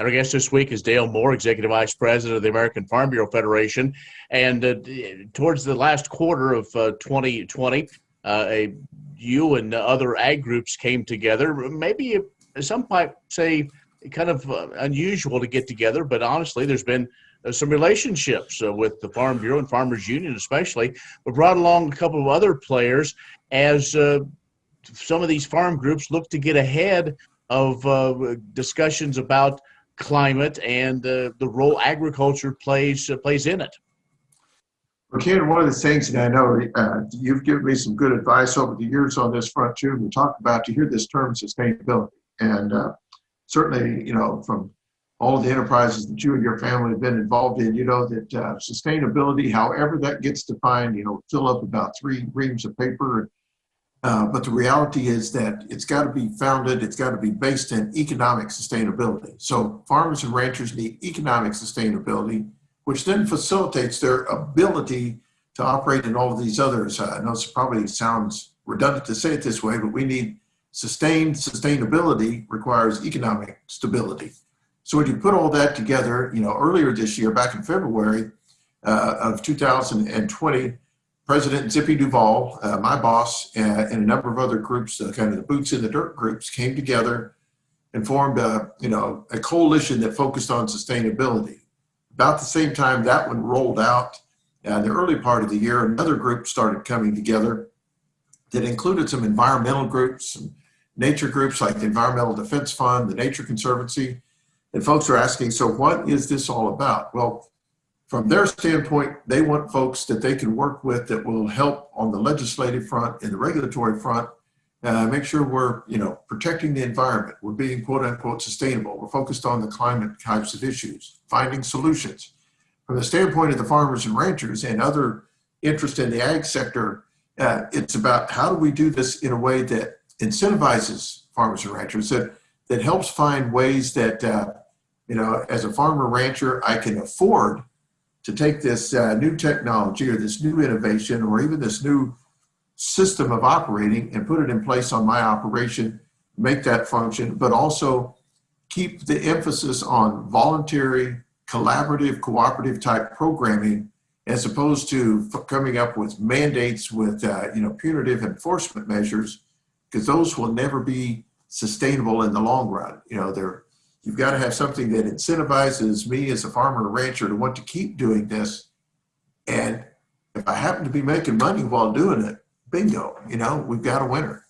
And our guest this week is Dale Moore, Executive Vice President of the American Farm Bureau Federation. And towards the last quarter of 2020, you and other ag groups came together. Maybe some might say kind of unusual to get together, but honestly, there's been some relationships with the Farm Bureau and Farmers Union especially. We brought along a couple of other players as some of these farm groups look to get ahead of discussions about climate and the role agriculture plays in it. Well, Ken, one of the things that I know you've given me some good advice over the years on this front too. We talked about, you hear this term sustainability, and certainly, you know, from all of the enterprises that you and your family have been involved in, you know that sustainability, however that gets defined, you know, fill up about 3 reams of paper. But the reality is that it's got to be founded, it's got to be based in economic sustainability. So farmers and ranchers need economic sustainability, which then facilitates their ability to operate in all of these others. I know it probably sounds redundant to say it this way, but we need sustainability requires economic stability. So when you put all that together, you know, earlier this year, back in February of 2020, President Zippy Duvall, my boss, and a number of other groups, kind of the boots in the dirt groups, came together and formed a coalition that focused on sustainability. About the same time that one rolled out, in the early part of the year, another group started coming together that included some environmental groups, some nature groups like the Environmental Defense Fund, the Nature Conservancy, and folks are asking, so what is this all about? Well, from their standpoint, they want folks that they can work with that will help on the legislative front and the regulatory front, make sure we're, you know, protecting the environment. We're being quote unquote sustainable. We're focused on the climate types of issues, finding solutions. From the standpoint of the farmers and ranchers and other interest in the ag sector, it's about how do we do this in a way that incentivizes farmers and ranchers, that helps find ways that, you know, as a farmer rancher, I can afford to take this new technology or this new innovation or even this new system of operating and put it in place on my operation, make that function, but also keep the emphasis on voluntary, collaborative, cooperative type programming, as opposed to coming up with mandates with you know, punitive enforcement measures, because those will never be sustainable in the long run. You know, you've got to have something that incentivizes me as a farmer or rancher to want to keep doing this. And if I happen to be making money while doing it, bingo, you know, we've got a winner.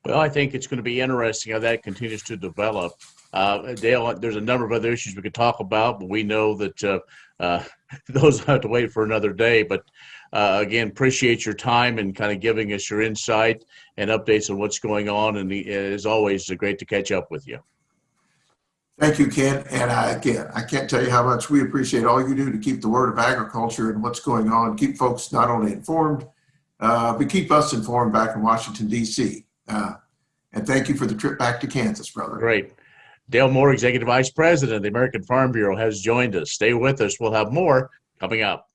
Well, I think it's going to be interesting how that continues to develop. Dale, there's a number of other issues we could talk about, but we know that those have to wait for another day. But again, appreciate your time and kind of giving us your insight and updates on what's going on. And as always, great to catch up with you. Thank you, Ken. And I can't tell you how much we appreciate all you do to keep the word of agriculture and what's going on, keep folks not only informed, but keep us informed back in Washington, D.C. And thank you for the trip back to Kansas, brother. Great. Dale Moore, Executive Vice President of the American Farm Bureau, has joined us. Stay with us. We'll have more coming up.